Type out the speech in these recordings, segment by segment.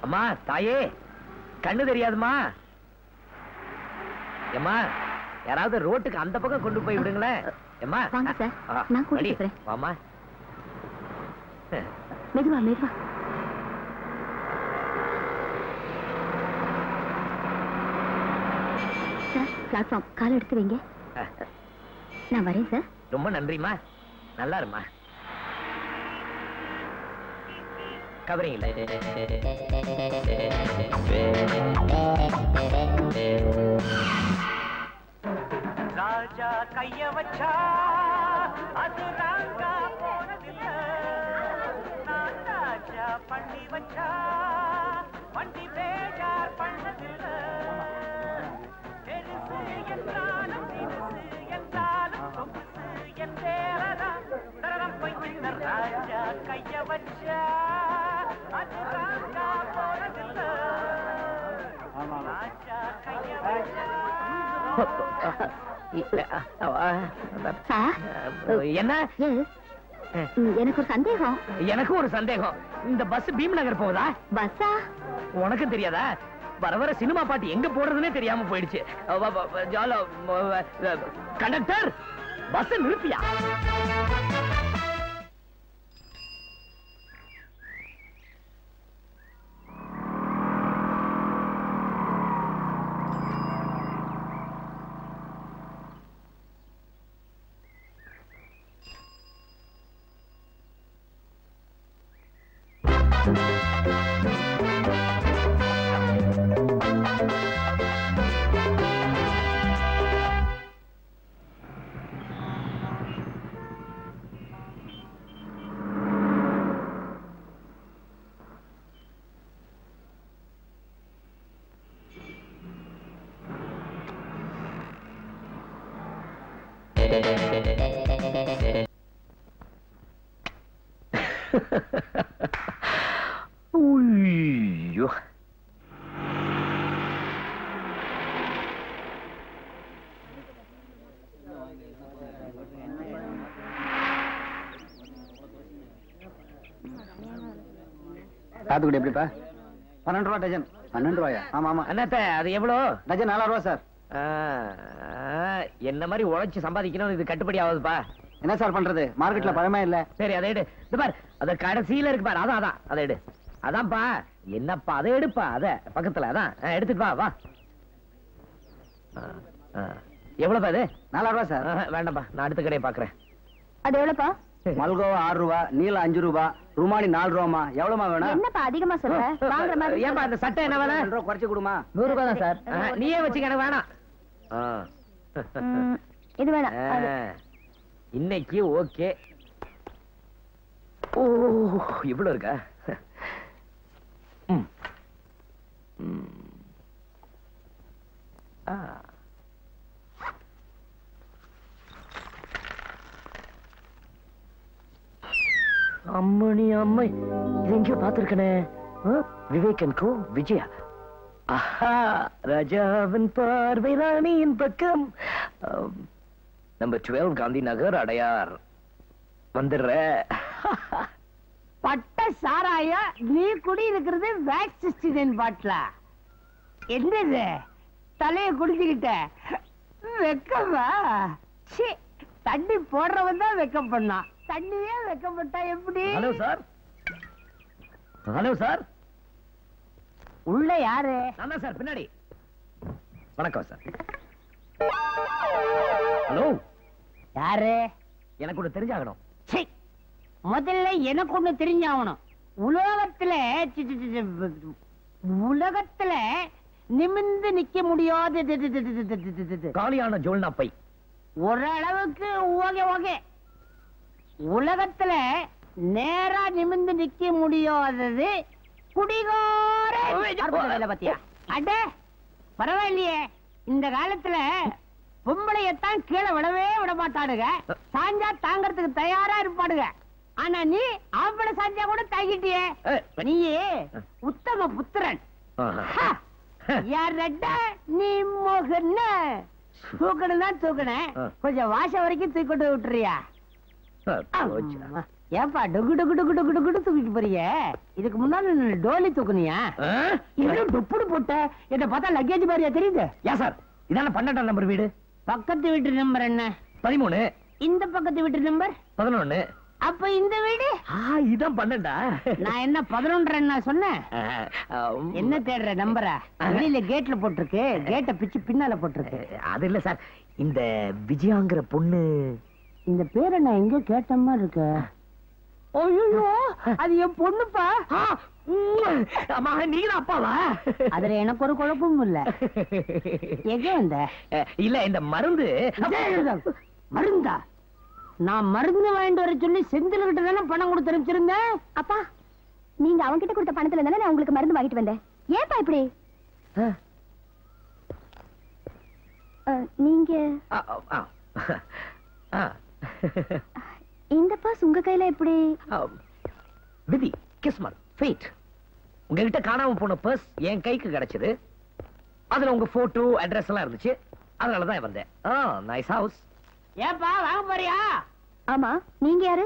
அம்மா தாயே, கண்ணு தெரியாதுமா. ஏம்மா, யாராவது ரோட்டுக்கு அந்த பக்கம் கொண்டு போய் விடுங்களேன். ஏம்மா, வாங்க சார், நான் கூட்டிட்டு போறேன். வாமா. மெதுவா மெதுவா. சார், பிளாட்ஃபார்ம் கால் எடுத்து வைங்க. நான் வரேன் சார். ரொம்ப நன்றிமா. நல்லா இருமா. கவரிங்களா? ராஜா கைய வச்சா அது ராங்கா போனதில்ல, நான் ராஜா பண்ணி வச்சா வண்டி பேஜார் பண்ணதில்ல. பெருசு என்றாலும் சிறுசு என்றாலும் சொகுசு என்றேரதான் தரம் போய்கின்ற ராஜா கைய வச்சா அது ராங்கா போனதில்ல, ராஜா கைய வச்சா. என்ன? எனக்கு ஒரு சந்தேகம். எனக்கு ஒரு சந்தேகம். இந்த பஸ் பீம் நகர் போகுதா? பஸ்ஸா? உனக்கும் தெரியாதா? வர வர சினிமா பாட்டு எங்க போடுறதுன்னே தெரியாம போயிடுச்சு. கண்டக்டர், பஸ் நிறுத்தியா? ஐயோ, சாத்துக்குடி எப்படிப்பா? 12 ரூபா டஜன். 12 ரூபாயா? ஆமா ஆமா. அண்ணாத்த, அது எவ்வளோ? டஜன் 4 ரூபா சார். என்ன மாதிரி உழைச்சு சம்பாதிக்கணும், இது கட்டுப்படி ஆகுதுப்பா. என்ன சார் பண்றது, மார்க்கெட்ல பழமே இல்ல. சரி, அதை எடு. இது பார், அது கடைசியில இருக்கு பாரு. அதான் அதான், அதை எடு. அதான்ப்பா. என்னப்பா, அதை எடுப்பா. அத பக்கத்துல அதான் எடுத்துட்டு வா. வா. எவ்வளவுப்பா இது? 4 ரூபா சார். வேண்டாம்ப்பா, நான் அடுத்த கடையை பாக்குறேன். அது எவ்வளவுப்பா? மல்கோவா 6 ரூபா, நீல 5 ரூபா, ருமானி 4 ரூபாமா. எவ்வளவுமா வேணும்? என்னப்பா அதிகமா சொல்ற? வாங்குற மாதிரி. ஏன்பா அந்த சட்டை என்ன வேணும்? 2 ரூபா குறைச்சு கொடுமா. 100 ரூபாய் தான் சார். நீயே வச்சுக்க, எனக்கு வேணாம். இது வேணாம். இன்னைக்கு ஓகே. ஓ, இவ்வளவு இருக்கா? அம்மணி அம்மை, இது எங்கேயோ பார்த்திருக்கனே. விவேகன் கோ விஜயா. ஆஹா, ராஜாவின் பார்வை ராணியின் பக்கம். நம்பர் 12 காந்தி நகர், அடையார். வந்துடுற. பட்ட சாராய நீ குடி இருக்கிறது வேக்சிஸ்டின் பாட்டில. என்னது தலைய குடிச்சுக்கிட்ட வெக்கமா? தண்ணி போடுறவன் தான் வெக்கம் பண்ணான். தண்ணியே வெக்கப்பட்டா எப்படி? Hello sir. Hello sir. உள்ள யாரு? நான் சார், பின்னாடி. வணக்கம் சார். ஹலோ. யாரு? எனக்கு ஒண்ணு தெரிஞ்சாகணும். முதல்ல எனக்கு ஒண்ணு தெரிஞ்சாகணும். உலகத்துல நிமிர்ந்து நிக்க முடியாது காலியான ஜோல்னா பை. ஓரளவுக்கு ஓகே ஓகே. உலகத்துல நேரா நிமிர்ந்து நிக்க முடியாதது குடிகார பத்தியா? அட பரவாயில்லையே, இந்த காலத்துல பொம்பளையத்தான் கீழே விடவே விட மாட்டானுங்க. சாஞ்சா தாங்கறதுக்கு தயாரா இருப்பானுங்க. ஆனா நீ ஆம்பளை சாஞ்சா கூட தாங்கிட்டியே. நீயே உத்தம புத்திரன். நீ மோகன தூக்கணும் தான் தூக்கண. கொஞ்சம் வாசம் வரைக்கும் தூக்கிட்டு விட்டுறியா? ஏப்பா டொகு டொகு டொகு டொகு டொகு தூக்கிட்டு போறிய? இதுக்கு முன்னாடி நீ டோலி தூக்குனியா? இன்னும் டொப்புடு போட்ட. என்ன பார்த்தா லக்கேஜ் மாதிரியா தெரியுது? ஏன் சார் இதான 12ஆம் நம்பர் வீடு? பக்கத்து வீட்டு நம்பர் என்ன? 13. இந்த பக்கத்து வீட்டு நம்பர் 11. அப்ப இந்த வீடு இதான் 12ஆ? நான் என்ன 11 என்ன சொன்னேன்? என்ன தேடுற நம்பரா? வெளியில கேட்ல போட்டிருக்கு, கேட்ட பிச்சு பின்னால போட்டிருக்கு. அது இல்ல சார், இந்த விஜயாங்கிற பொண்ணு. இந்த பேரை நான் எங்க கேட்ட மாதிரி இருக்கு. ஐயோ, அது என் பொண்ணுப்பா. அம்மா நீங்க அப்பாவா? அதுல எனக்கு ஒரு குழப்பமும் இல்ல. எங்க வந்த? இல்ல இந்த மருந்து. மருந்தா? நான் மருந்து வாங்கிட்டு வர சொல்லி செந்தில் கிட்ட தானே பணம் கொடுத்து அனுப்பிச்சிருந்தேன். அப்பா, நீங்க அவங்க கிட்ட கொடுத்த பணத்துல தானே நான் உங்களுக்கு மருந்து வாங்கிட்டு வந்தேன். ஏன்பா இப்படி? நீங்க இந்த பாஸ் உங்க கையில எப்படி? விதி, கிஸ்மத், ஃபேட். உங்ககிட்ட காணாம போன பர்ஸ் என் கைக்கு கிடைச்சது. அதுல உங்க போட்டோ, அட்ரஸ் எல்லாம் இருந்துச்சு. அதனாலதான் வந்தேன். Nice house. ஏப்பா வாங்க போறியா? ஆமா, நீங்க யாரு?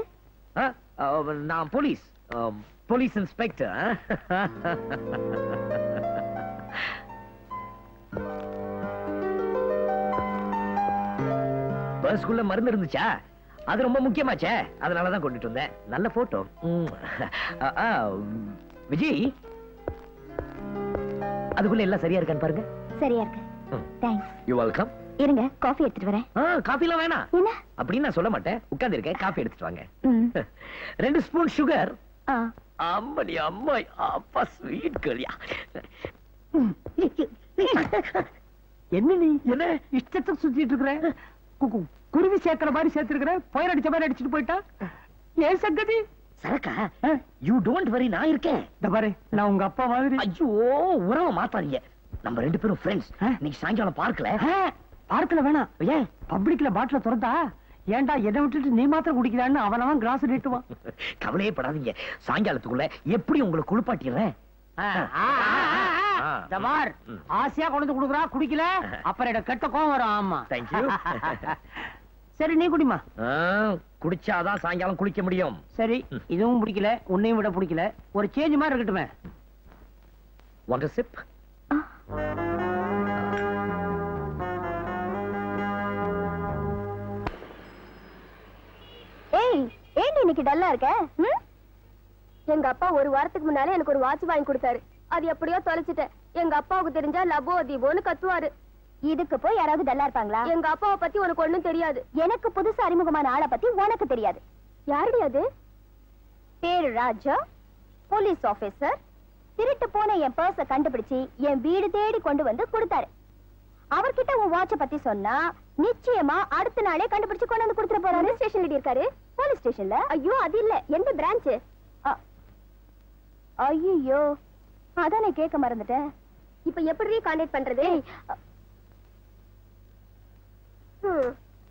நான் போலீஸ், போலீஸ் இன்ஸ்பெக்டர். பர்ஸ்குள்ள மருந்து இருந்துச்சா? அது ரொம்ப முக்கியமாச்சே, அதனாலதான் கொண்டுட்டு வந்தேன். நல்ல போட்டோ. விஜய், அதுக்குள்ள எல்லாம் சரியா இருக்கான்னு பாருங்க. சரியா இருக்கு. தேங்க்ஸ். You welcome. இருங்க, காஃபி எடுத்துட்டு வரேன். காஃபி எல்லாம் வேணாம். என்ன? அப்படின்னு நான் சொல்ல மாட்டேன். உட்கார்ந்து இருக்கேன், காஃபி எடுத்துட்டு வாங்க. ம். 2 ஸ்பூன் சுகர். ஆ. அம்மடி அம்மாய், அப்பா ஸ்வீட் கலியா. என்ன நீ என்ன இஷ்டத்துக்கு சுத்திட்டு இருக்கிற? குருவி சேர்க்கிற மாதிரி சேர்த்திருக்கிற, புயல் அடிச்ச மாதிரி அடிச்சுட்டு போயிட்டா. ஏன் சங்கதி? சரக்கா, யூ டோன்ட் வரி, நான் இருக்கேன். இந்த பாரு, நான் உங்க அப்பா மாதிரி. ஐயோ, உறவை மாத்தாதீங்க. நம்ம 2 பேரும் ஃப்ரெண்ட்ஸ். நீ சாயங்காலம் பார்க்கல? பார்க்கல வேணாம். ஏன்? பப்ளிக்ல பாட்டில திறந்தா ஏன்டா எதை விட்டுட்டு நீ மாத்திரம் குடிக்கிறான்னு அவனவன் கிளாஸ் நீட்டுவான். கவலையே படாதீங்க, சாயங்காலத்துக்குள்ள எப்படி உங்களை குளிப்பாட்டிடுறேன். ஆசையா கொண்டு குடுக்குறா, குடிக்கல அப்புறம் எனக்கு கெட்ட கோவம் வரும். ஆமா, தேங்க்யூ. சரி நீ குடிமா. குடிச்சாதான் சாயங்காலம் குளிக்க முடியும். சரி, இதுவும் பிடிக்கல, உன்னையும் விட பிடிக்கல. ஒரு சேஞ்ச் மாதிரி இருக்கட்டுமே. Want a sip? ஏய், ஏண்டி இன்னைக்கு டல்லா இருக்க? எங்க அப்பா ஒரு வாரத்துக்கு முன்னால எனக்கு ஒரு வாட்ச் வாங்கி கொடுத்தாரு. அது எப்படியோ தொலைச்சிட்டேன். எங்க அப்பாவுக்கு தெரிஞ்சா லபோ தீபோன்னு கத்துவாரு. இதுக்கு போய் யாராவது டல்லா இருப்பாங்களா? எங்க அப்பாவை பத்தி உனக்கு ஒண்ணும் தெரியாது. எனக்கு புதுசா அறிமுகமான ஆளை பத்தி உனக்கு தெரியாது. யாருடி அது? பேரு ராஜா, போலீஸ் ஆபீசர். திருட்டு போன என் பர்ஸ கண்டுபிடிச்சு என் வீடு தேடி கொண்டு வந்து கொடுத்தாரு. அவர்கிட்ட உன் வாட்ச பத்தி சொன்னா நிச்சயமா அடுத்த நாளே கண்டுபிடிச்சு கொண்டு வந்து கொடுத்துட போறாரு. ஸ்டேஷன்ல இருக்காரு. போலீஸ் ஸ்டேஷன்ல? ஐயோ, அது இல்ல. எந்த பிரான்ச்? ஐயோ, அதான் நான் கேட்க மறந்துட்டேன். இப்ப எப்படி கான்டாக்ட் பண்றது?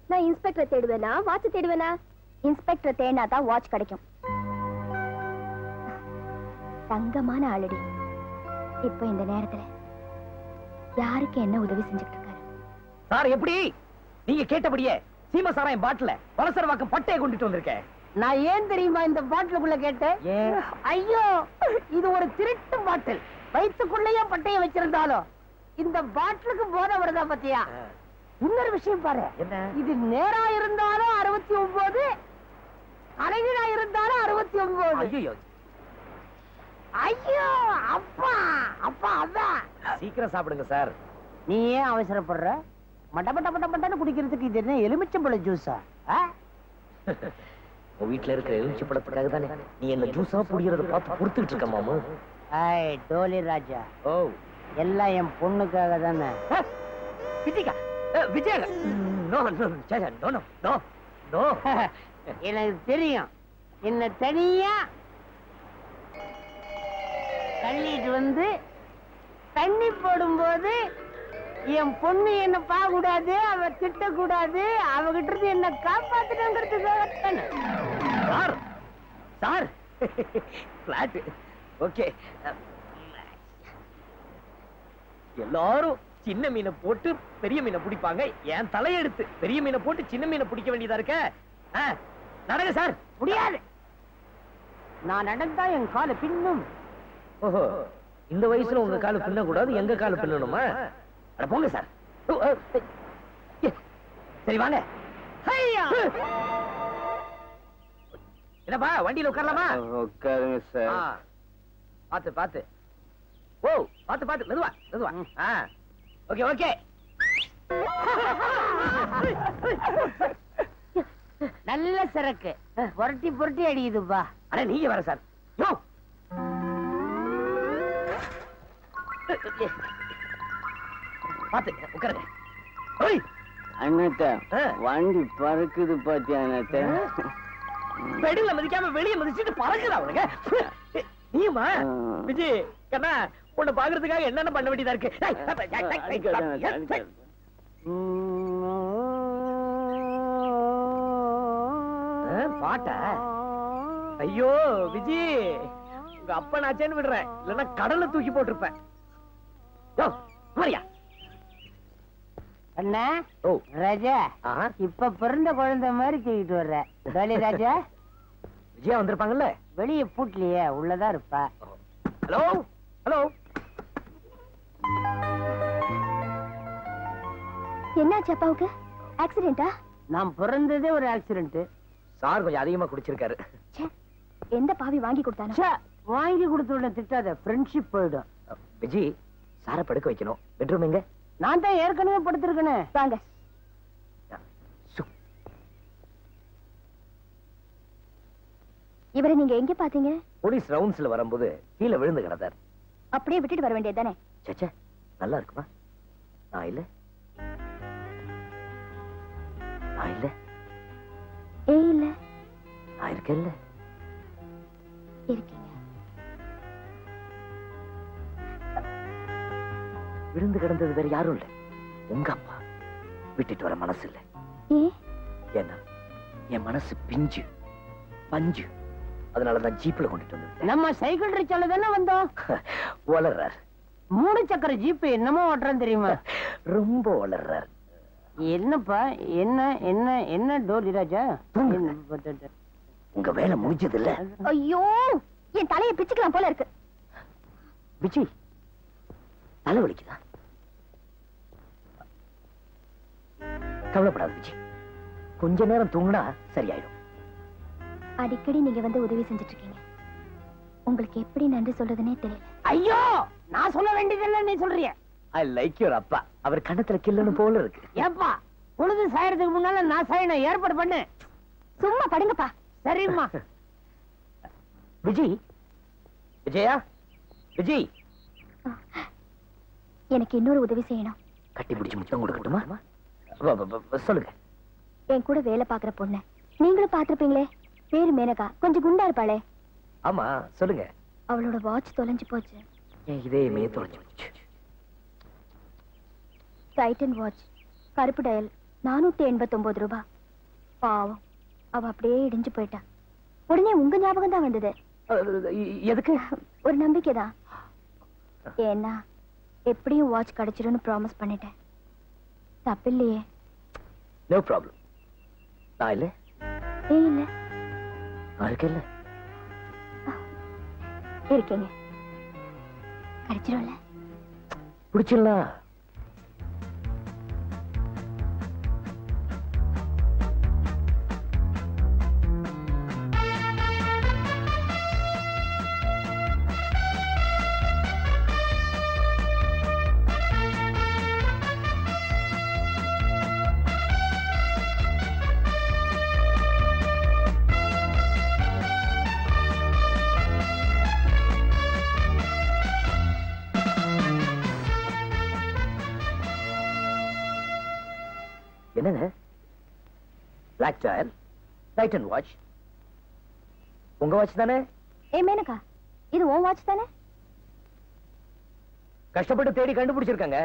நான் இன்ஸ்பெக்டர் தேடுவேனா வாட்ச் தேடுவேனா? இன்ஸ்பெக்டர் தேடினா தான் வாட்ச் கிடைக்கும். தங்கமான ஆளடி. இப்ப இந்த நேரத்துல யாருக்கு என்ன உதவி செஞ்சுட்டு இருக்காரு? சார், எப்படி நீங்க கேட்டபடியே சீம சாராயம் பாட்டில வலசரவாக்கம் பட்டையை கொண்டுட்டு வந்திருக்கேன். நான் ஏன் தெரியுமா இந்த பாட்டிலுக்குள்ள கேட்டேன்? ஐயோ, இது ஒரு திருட்டு பாட்டில். வயிற்றுக்குள்ளேயே பட்டைய வச்சிருந்தாலும் இந்த பாட்டிலுக்கு போதை வருதா பத்தியா? இன்னொரு விஷயம் பாரு, இது நேரா இருந்தாலும் 69, அழகிடா இருந்தாலும் 69. ஐயோ அப்பா அப்பா, அதான். சீக்கிரம் சாப்பிடுங்க சார். நீ ஏன் அவசரப்படுற? மட்டமட்டன்னு குடிக்கிறதுக்கு இது என்ன எலுமிச்சம்பழ ஜூஸா? உன் வீட்டுல இருக்கிற எலுமிச்சம்பழத்துக்காக தானே நீ என்ன ஜூஸா புடிக்கிறத பார்த்து பொறுத்துக்கிட்டு இருக்க மாமு. ஐய் டோலி ராஜா, ஓ எல்லாம் என் பொண்ணுக்காக தானே. Vijaya, Vijaya, no no no no no no. எனக்கு தெரியும். என்ன தனியா தள்ளிட்டு வந்து தண்ணி போடும்போது என் பொண்ணு என்ன பார்க்க கூடாது, அவ திட்ட கூடாது, அவகிட்ட இருந்து என்ன காப்பாத்துறதுக்காக. Sir sir, flat okay. எல்லாரும் சின்ன மீனை போட்டு பெரிய மீனை பிடிப்பாங்க. என் தலையெடுத்து பெரிய மீனை போட்டு சின்ன மீனை பிடிக்க வேண்டியதா இருக்க. நடங்க சார். முடியாது. நான் நடந்தா என் காலை பின்னும். ஓஹோ, இந்த வயசுல உங்க காலு பின்ன கூடாது, எங்க காலு பின்னணுமா? அட போங்க சார். சரி வாங்க. ஐயா! என்னப்பா வண்டியில உட்காரலாமா? உட்காருங்க சார். பாத்து பாத்து. ஓ, பாத்து பாத்து, மெதுவா மெதுவா. Okay okay. நல்ல சரக்கு புரட்டி புரட்டி அடிக்குதுப்பா. அட நீங்க வர சார். யோ, பாத்து உட்காருங்க. ஓய், அண்ணாத்த ஆ. வண்டி பறக்குது பாத்தியா அண்ணாத்த? பெடல மதிக்காம வெளிய மதிச்சிட்டு பறக்குறா அவனுங்க. நீமா விஜய் கண்ணா, உன்னை பாக்குறதுக்காக என்னென்ன பண்ண வேண்டியதா இருக்கு. பாட்டா? ஐயோ விஜய், உங்க அப்பா நாச்சேன்னு விடுறேன், இல்லன்னா கடல்ல தூக்கி போட்டிருப்பேன். யோ, மாரியா. அண்ணா, ஓ, ராஜா ஆஹா. இப்ப பிறந்த குழந்தை மாதிரி தூக்கிட்டு வர்ற. டோலி ராஜா விஜயா வந்திருப்பாங்கல்ல? வெளிய பூட்டலையே, உள்ளதான் இருப்பா. Hello hello. என்னாச்சு அப்பாவுக்கு? ஆக்சிடென்டா? நான் பிறந்ததே ஒரு ஆக்சிடென்ட். சார் கொஞ்சம் அதிகமா குடிச்சிருக்காரு. எந்த பாவி வாங்கி கொடுத்தானோ? வாங்கி கொடுத்த உடனே திட்டாத, ஃப்ரெண்ட்ஷிப் போயிடும். விஜி, சார படுக்க வைக்கணும். பெட்ரூம் எங்க? நான் தான் ஏற்கனவே படுத்திருக்கேனே. வாங்க. சு. இவரை நீங்க எங்க பாத்தீங்க? போலீஸ் ரவுண்ட்ஸ்ல வரும்போது கீழே விழுந்து கிடந்தார். அப்படியே விட்டுட்டு வர வேண்டியதுதானே? சச்சே, நல்லா இருக்குமா? நான் இல்ல, நான் இல்ல, இல்ல நான் இருக்கேன்ல. இருக்கீங்க. விழுந்து கிடந்தது வேற யாரும் இல்ல, உங்க அப்பா. விட்டுட்டு வர மனசு இல்ல. ஏன்னா என் மனசு பிஞ்சு பஞ்சு. அதனாலதான் ஜீப்ல கொண்டுட்டு வந்தேன். நம்ம சைக்கிள் ரிச்சால தானே வந்தோம். வளர்றார். 3 சக்கர ஜீப் என்னமோ ஓட்டுறேன் தெரியுமா? ரொம்ப வளர்றார். என்னப்பா, என்ன என்ன என்ன டோலி ராஜா? உங்க வேலை முடிஞ்சது இல்ல. ஐயோ, என் தலையை பிச்சுக்கலாம் போல இருக்கு. விஜி, தலை வலிக்குதா? கவலைப்படாத விஜி, கொஞ்ச நேரம் தூங்கினா சரியாயிடும். அடிக்கடி நீங்க வந்து உதவி செஞ்சுட்டு இருக்கீங்க. உங்களுக்கு எப்படி நன்றி சொல்றதுன்னே தெரியல. ஐயோ, நான் சொல்ல வேண்டியதில்லை, நீ சொல்றிய. ஐ லைக் யுவர் அப்பா. அவர் கண்ணத்துல கில்லன்னு போல இருக்கு. ஏப்பா, பொழுது சாயறதுக்கு முன்னால நான் சாயணும், ஏற்பாடு பண்ணு. சும்மா படுங்கப்பா. சரிம்மா. விஜி, விஜயா, விஜி. எனக்கு இன்னொரு உதவி செய்யணும். கட்டி பிடிச்சு முத்தம் கொடுக்கட்டுமா? சொல்லுங்க. என் கூட வேலை பாக்குற பொண்ணு நீங்களும் பாத்திருப்பீங்களே, பேரு மேனகா, கொஞ்சம் குண்டா இருப்பாளே. ஆமா, சொல்லுங்க. அவளோட வாட்ச் தொலைஞ்சு போச்சு. ஏன் இதயமே தொலைஞ்சு போச்சு? டைட்டன் வாட்ச், கருப்பு டயல், 489 ரூபாய். பாவம், அவ அப்படியே இடிஞ்சு போயிட்டா. உடனே உங்க ஞாபகம் தான் வந்தது. எதுக்கு? ஒரு நம்பிக்கைதான். ஏன்னா எப்படியும் வாட்ச் கிடைச்சிடும்னு ப்ராமிஸ் பண்ணிட்டேன். தப்பில்லையே? No problem. நான் இல்ல, இல்ல நான் இருக்கேன்ல. இருக்கீங்க. கிடைச்சிடும்ல? பிடிச்சிடலாம். என்னங்க? Black dial, Titan watch. உங்க வாட்ச் தானே? மேனகா, இது உன் வாட்ச் தானே? கஷ்டப்பட்டு தேடி கண்டுபிடிச்சிருக்காங்க.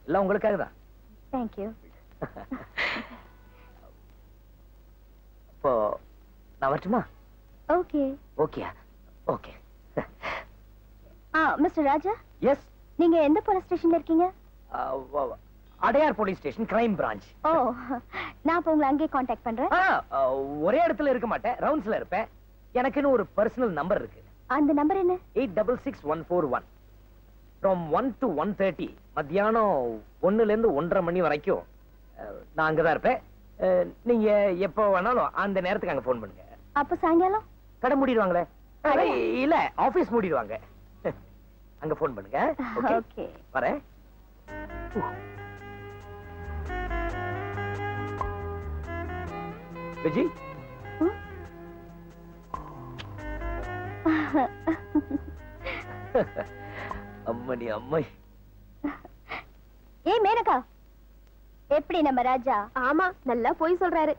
எல்லாம் உங்களுக்காக தான். தேங்க்யூ. இப்போ நான் வரட்டுமா? Okay. Okay okay. Mister Raja, yes. நீங்க எந்த போலீஸ் ஸ்டேஷன்ல இருக்கீங்க? Adyar police station, crime branch. ஓ, நான் இப்ப உங்களை அங்கேயே காண்டாக்ட் பண்றேன். ஒரே இடத்துல இருக்க மாட்டேன், ரவுண்ட்ஸ்ல இருப்பேன். எனக்குன்னு ஒரு பர்சனல் நம்பர் இருக்கு. அந்த நம்பர் என்ன? 866141. From 1 to 1:30 மத்தியானம் 1ல இருந்து 1:30 மணி வரைக்கும் நான் அங்கதான் இருப்பேன். நீங்க எப்போ வேணாலும் அந்த நேரத்துக்கு அங்க போன் பண்ணுங்க. அப்ப சாயங்காலம் கடை மூடிடுவாங்களே? இல்ல, ஆபீஸ் மூடிடுவாங்க. அங்க போன் பண்ணுங்க. ஓகே. வரேன். விஜி, அம்மணி அம்மை. ஏய் மேனகா, எப்படி நம்ம ராஜா? ஆமா, நல்லா பொய் சொல்றாரு.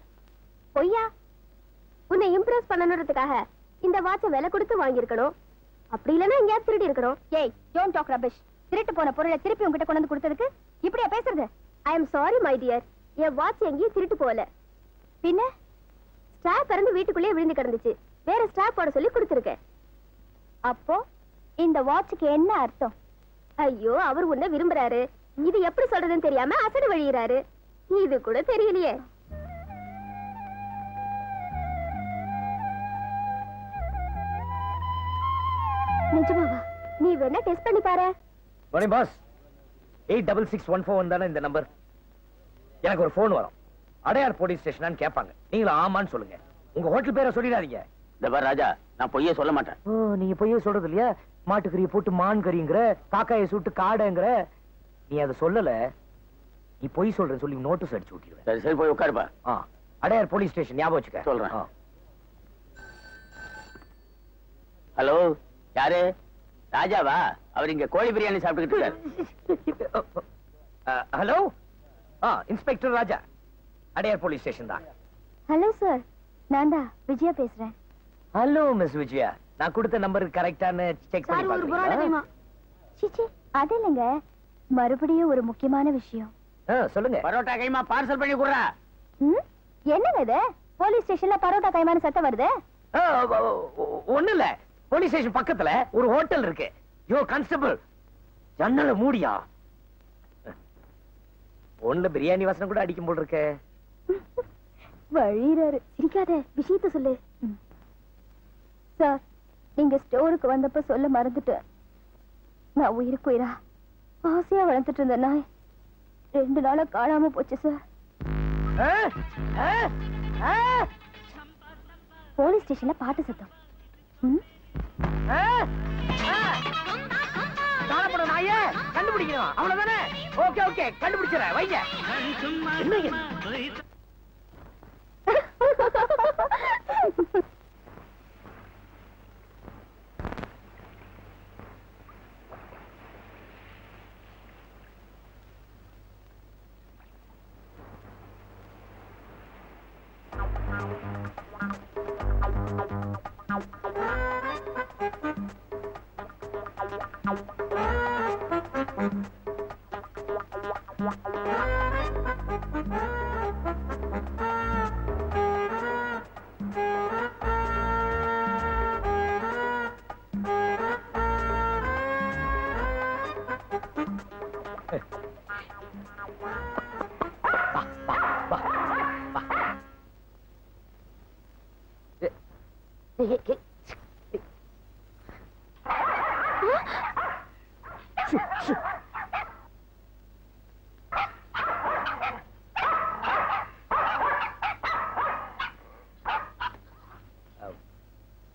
பொய்யா? உன்னை இம்ப்ரெஸ் பண்ணணும்ன்றதுக்காக இந்த வாட்சை விலை கொடுத்து வாங்கியிருக்கணும். அப்படி இல்லைன்னா எங்கேயாவது திருடி இருக்கணும். ஏய், டோன்ட் டாக் ரபிஷ். திருட்டு போன பொருளை திருப்பி உங்ககிட்ட கொண்டு வந்து கொடுத்ததுக்கு இப்படியா பேசுறது? I am sorry my dear. N watch எங்கேயும் திருட்டு போகல. பின்ன ஸ்டாப் இறந்து வீட்டுக்குள்ளேயே விழுந்து கிடந்துச்சு. வேற ஸ்டாப் போட சொல்லி கொடுத்துருக்கேன். அப்போ இந்த வாட்சுக்கு என்ன அர்த்தம்? ஐயோ, அவர் உன்னை விரும்புறாரு. இது எப்படி சொல்றதுன்னு தெரியாம அசடு வழியிறாரு. இது கூட தெரியலையே. நிஜமாவா? நீ வேணா டெஸ்ட் பண்ணி பாரு. மணி பாஸ், 866141 தானே இந்த நம்பர்? எனக்கு ஒரு போன் வரும். அடையார் போலீஸ் ஸ்டேஷனான்னு கேட்பாங்க. நீங்களும் ஆமான்னு சொல்லுங்க. உங்க ஹோட்டல் பேரை சொல்லிடாதீங்க. இந்த பார் ராஜா, நான் பொய்யே சொல்ல மாட்டேன். ஓ, நீங்க பொய்யே சொல்றது இல்லையா? மாட்டுக்கறியை போட்டு மான் கறிங்கிற, காக்காயை சுட்டு காடைங்கிற. நீ அதை சொல்லல. நீ பொய் சொல்றேன்னு சொல்லி நோட்டீஸ் அடிச்சு விட்டுருவேன். சரி சரி, போய் உட்காருப்பா. அடையார் போலீஸ் ஸ்டேஷன் ஞாபகம் வச்சுக்க. சொல்றேன். ஹலோ, யாரு? ராஜாவா? அவர் இங்க கோழி பிரியாணி சாப்பிட்டுக்கிட்டு இருக்காரு. ஹலோ, இன்ஸ்பெக்டர் ராஜா, அடையார் போலீஸ் ஸ்டேஷன் தான். ஹலோ சார், நான் தான் விஜயா பேசுறேன். ஹலோ மிஸ் விஜயா, நான் கொடுத்த நம்பருக்கு கரெக்டான செக் பண்ணி பாருங்க. சிச்சி, அது இல்லைங்க, மறுபடியும் ஒரு முக்கியமான விஷயம். சொல்லுங்க. பரோட்டா கைமா பார்சல் பண்ணி குடுறா. என்னங்க இது? போலீஸ் ஸ்டேஷன்ல பரோட்டா கைமான சத்தம் வருது. ஒண்ணு இல்ல, போலீஸ் ஸ்டேஷன் பக்கத்துல ஒரு ஹோட்டல் இருக்கு. யோ கான்ஸ்டபிள், ஜன்னல மூடியா? ஒண்ணுல பிரியாணி வாசனை கூட அடிக்கும் போல் இருக்க. வழிறாரு. சிரிக்காத, விஷயத்த சொல்லு. சார், நீங்க ஸ்டோருக்கு வந்தப்ப சொல்ல மறந்துட்டேன். நான் உயிருக்குயிரா ஆசையா வளர்த்துட்டு இருந்த நாய் 2 நாளா காணாம போச்சு சார். போலீஸ் ஸ்டேஷன்ல பாட்டு சத்தம். நாயே கண்டுபிடிக்கணும், அவ்வளவுதானே? ஓகே ஓகே, கண்டுபிடிச்சறேன், வைங்க. என்னங்க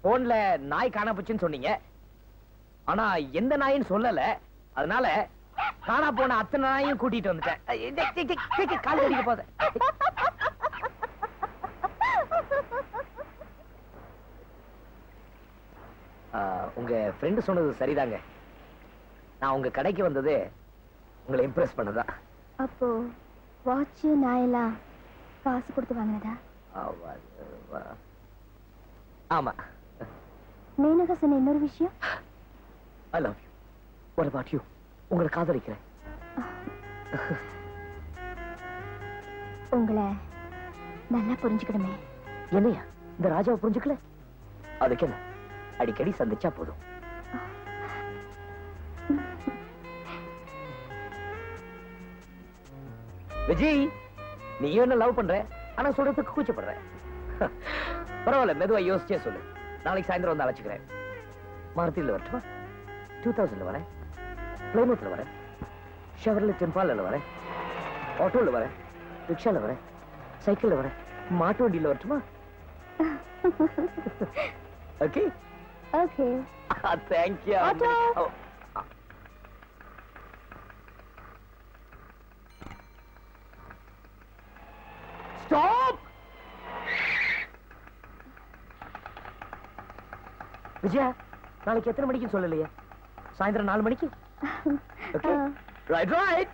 போன்ல நாய் காணா போச்சுன்னு சொன்னீங்க. ஆனா எந்த நாயின்னு சொல்லல. அதனால காணா போன அத்தனை நாயும் கூட்டிட்டு வந்துட்டேன். கால் கடிக்க போத. உங்க ஃப்ரெண்டு சொன்னது சரிதாங்க. நான் உங்க கடைக்கு வந்தது உங்களை இம்ப்ரெஸ் பண்ணதா. அப்போ வாட்ச் நாயெல்லாம் காசு கொடுத்து வாங்கினதா? ஆமா. மேனகா சொன்ன இன்னொரு விஷயம். I love you. What about you? உங்களை காதலிக்கிறேன். உங்களை நல்லா புரிஞ்சுக்கணுமே. என்னையா இந்த ராஜாவை புரிஞ்சுக்கல? அதுக்கு என்ன, அடிக்கடி சந்திச்சா போதும். விஜய், நீ என்ன லவ் பண்ற, ஆனா சொல்றதுக்கு கூச்சப்படுற. பரவாயில்ல, மெதுவா யோசிச்சே சொல்லு. நாளைக்கு சாயந்தரம் வந்து அழைச்சுக்கிறேன். மாருதியில் வரட்டுமா? 2000 வரேன், பிளைமூத்ல வரேன், ஷெவர்லெட் இம்பாலால வரேன், ஆட்டோல வரேன், ரிக்ஷால வரேன், சைக்கிள்ல வரேன், மாட்டு வண்டியில வரட்டுமா? Okay okay. Thank you. Auto. Stop. Vijaya, நாளைக்கு எத்தனை மணிக்கு சொல்லலையே? சாயந்தரம் 4 மணிக்கு. Okay, right right.